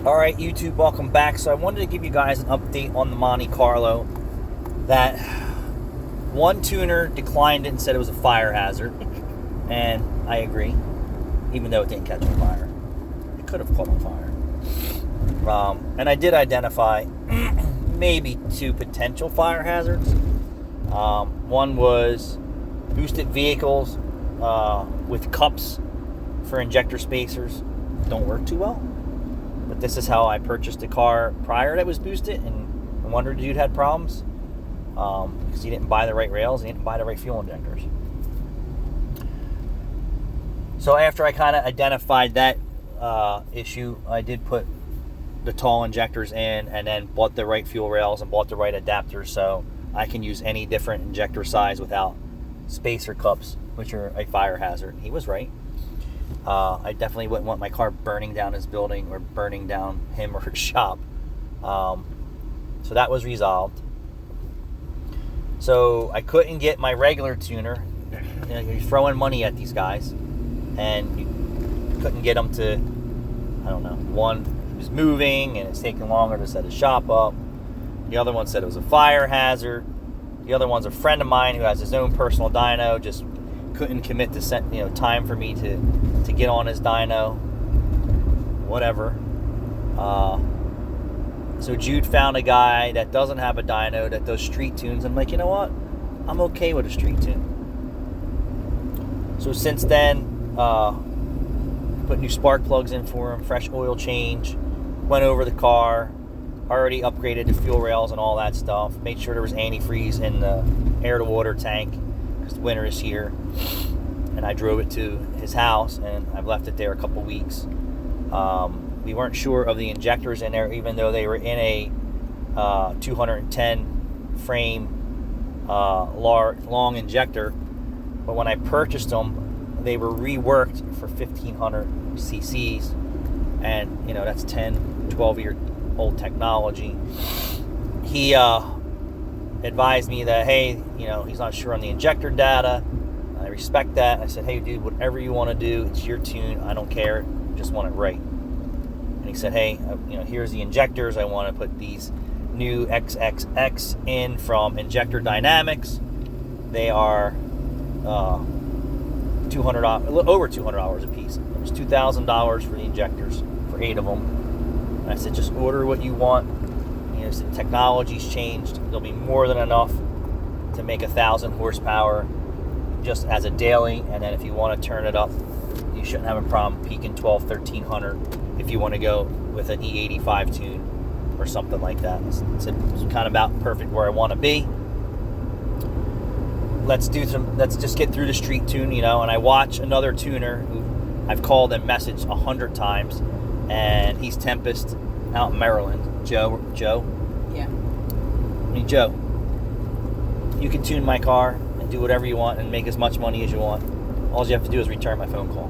All right, YouTube, welcome back. So I wanted to give you guys an update on the Montecarlo. That one tuner declined it and said it was a fire hazard, and I agree, even though it didn't catch on fire. It could have caught on fire. And I did identify maybe two potential fire hazards. One was boosted vehicles with cups for injector spacers don't work too well. But this is how I purchased a car prior that was boosted, and I wondered if you'd had problems because you didn't buy the right rails and you didn't buy the right fuel injectors. So after I kind of identified that issue, I did put the tall injectors in and then bought the right fuel rails and bought the right adapters so I can use any different injector size without spacer cups, which are a fire hazard. He was right. I definitely wouldn't want my car burning down his building or burning down him or his shop. So that was resolved. So I couldn't get my regular tuner. You know, you're throwing money at these guys, and you couldn't get them to, I don't know, one was moving and it's taking longer to set his shop up. The other one said it was a fire hazard. The other one's a friend of mine who has his own personal dyno, just couldn't commit to set, time for me to get on his dyno, whatever. So Jude found a guy that doesn't have a dyno that does street tunes. I'm like, you know what? I'm okay with a street tune. So since then, put new spark plugs in for him, fresh oil change, went over the car, already upgraded the fuel rails and all that stuff, made sure there was antifreeze in the air-to-water tank because winter is here. And I drove it to his house, and I've left it there a couple weeks. We weren't sure of the injectors in there, even though they were in a 210 frame long injector. But when I purchased them, they were reworked for 1500 cc's, and that's 10-12-year-old technology. He advised me that, hey, he's not sure on the injector data. I respect that. I said, hey, dude, whatever you want to do, it's your tune. I don't care. Just want it right. And he said, hey, here's the injectors. I want to put these new XXX in from Injector Dynamics. They are $200, a little over $200 a piece. It was $2,000 for the injectors for 8 of them. And I said, just order what you want. So the technology's changed. There'll be more than enough to make 1,000 horsepower just as a daily, and then if you want to turn it up, you shouldn't have a problem peaking 1,200-1,300 if you want to go with an E85 tune or something like that. It's kind of about perfect where I want to be. Let's just get through the street tune, and I watch another tuner who I've called and messaged 100 times, and he's Tempest out in Maryland. Joe? Yeah. Joe, you can tune my car and do whatever you want and make as much money as you want. All you have to do is return my phone call.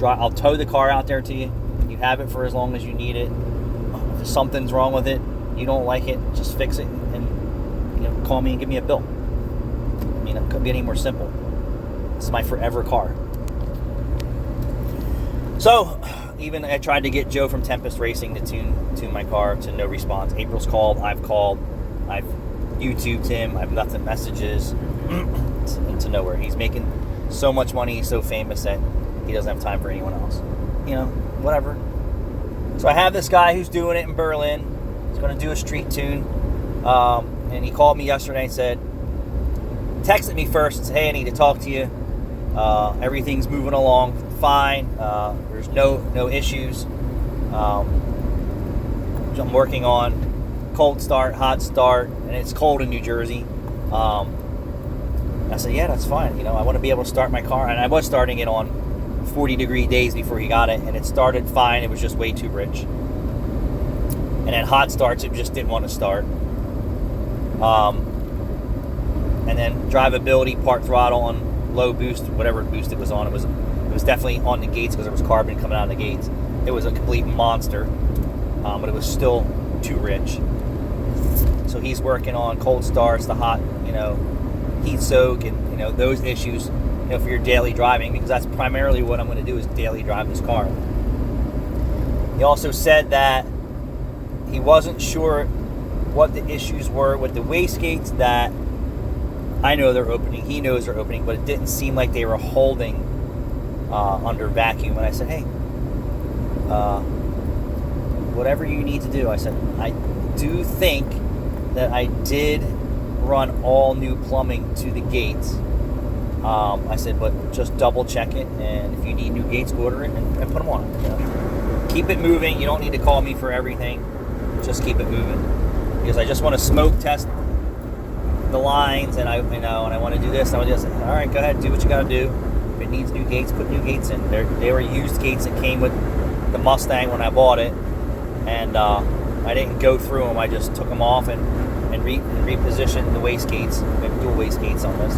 I'll tow the car out there to you. You have it for as long as you need it. If something's wrong with it, you don't like it, just fix it and call me and give me a bill. It couldn't be any more simple. This is my forever car. So, even I tried to get Joe from Tempest Racing to tune my car, to no response. April's called, I've YouTubed him, I've left him messages, to nowhere. He's making so much money, he's so famous that he doesn't have time for anyone else. Whatever. So I have this guy who's doing it in Berlin. He's going to do a street tune. And he called me yesterday and texted me first and said, hey, I need to talk to you. Everything's moving along fine. There's no issues. I'm working on cold start, hot start, and it's cold in New Jersey. I said, yeah, that's fine. I want to be able to start my car. And I was starting it on 40-degree days before he got it, and it started fine. It was just way too rich. And then hot starts, it just didn't want to start. And then drivability, part throttle on low boost, whatever boost it was on. It was definitely on the gates because there was carbon coming out of the gates. It was a complete monster, but it was still too rich. So he's working on cold starts, the hot, heat soak, and those issues, for your daily driving, because that's primarily what I'm going to do is daily drive this car. He also said that he wasn't sure what the issues were with the wastegates, that I know they're opening, he knows they're opening, but it didn't seem like they were holding under vacuum. And I said, hey, whatever you need to do. I said, I do think that I did run all new plumbing to the gates. I said, but just double check it, and if you need new gates, order it and put them on. You know? Keep it moving. You don't need to call me for everything. Just keep it moving, because I just want to smoke test the lines, and I want to do this. I want to do this. All right, go ahead, do what you got to do. If it needs new gates, put new gates in. They were used gates that came with the Mustang when I bought it, and I didn't go through them. I just took them off and repositioned the waste gates. We have dual waste gates on this.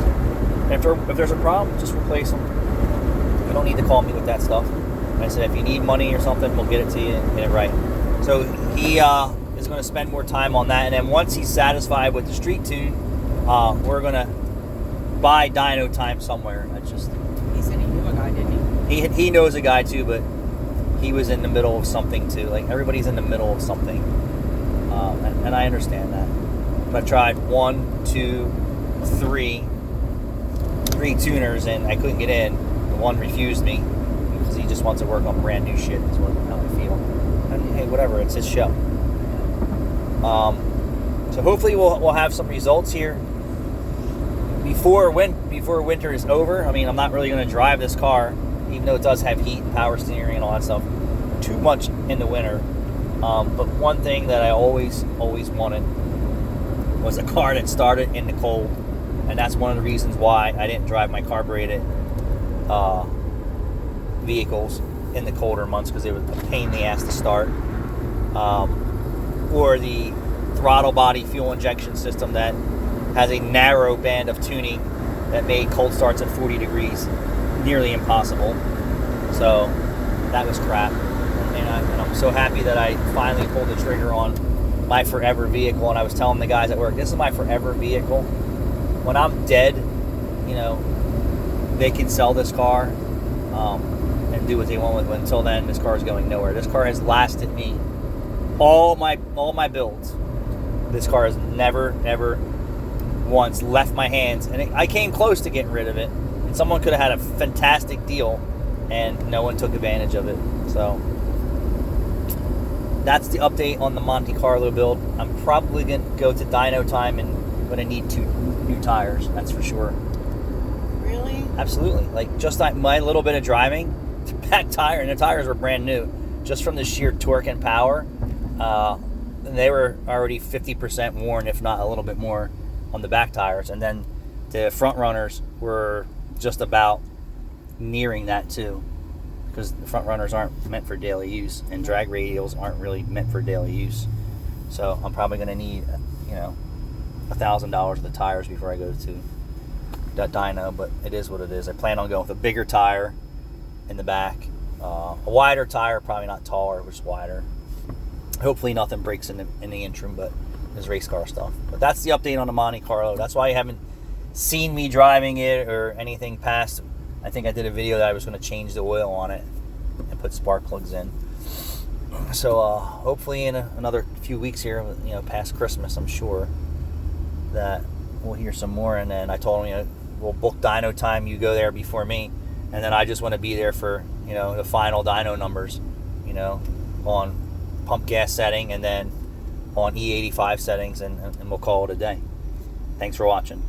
And if there's a problem, just replace them. You don't need to call me with that stuff. And I said, if you need money or something, we'll get it to you and get it right. So he is going to spend more time on that. And then once he's satisfied with the street tune, we're going to buy dyno time somewhere. He said he knew a guy, didn't he? He knows a guy too, but he was in the middle of something too. Like, everybody's in the middle of something. And I understand that. But I tried 1, 2, 3 tuners, and I couldn't get in. The one refused me because he just wants to work on brand new shit. That's how I feel. And hey, whatever, it's his show. So hopefully we'll have some results here before winter is over. I mean, I'm not really going to drive this car, even though it does have heat and power steering and all that stuff, too much in the winter. But one thing that I always wanted was a car that started in the cold. And that's one of the reasons why I didn't drive my carbureted vehicles in the colder months, because it was a pain in the ass to start. Or the throttle body fuel injection system that has a narrow band of tuning that made cold starts at 40 degrees nearly impossible. So that was crap. And I'm so happy that I finally pulled the trigger on my forever vehicle. And I was telling the guys at work, this is my forever vehicle. When I'm dead, they can sell this car and do what they want with it. Until then, this car is going nowhere. This car has lasted me all my builds. This car has never once left my hands, and I came close to getting rid of it. And someone could have had a fantastic deal, and no one took advantage of it. So that's the update on the Montecarlo build. I'm probably going to go to dyno time, and I'm going to need 2 new tires, that's for sure. Really? Absolutely. Like, just my little bit of driving, the back tire, and the tires were brand new, just from the sheer torque and power. They were already 50% worn, if not a little bit more, on the back tires. And then the front runners were just about nearing that too, because the front runners aren't meant for daily use, and drag radials aren't really meant for daily use. So I'm probably going to need, $1,000 of the tires before I go to that dyno, but it is what it is. I plan on going with a bigger tire in the back, a wider tire, probably not taller, just wider. Hopefully nothing breaks in the interim, but there's race car stuff. But that's the update on the Montecarlo. That's why you haven't seen me driving it or anything past. I think I did a video that I was going to change the oil on it and put spark plugs in. So hopefully in another few weeks here, past Christmas, I'm sure that we'll hear some more. And then I told him, we'll book dyno time. You go there before me, and then I just want to be there for the final dyno numbers, on pump gas setting and then on E85 settings, and we'll call it a day. Thanks for watching.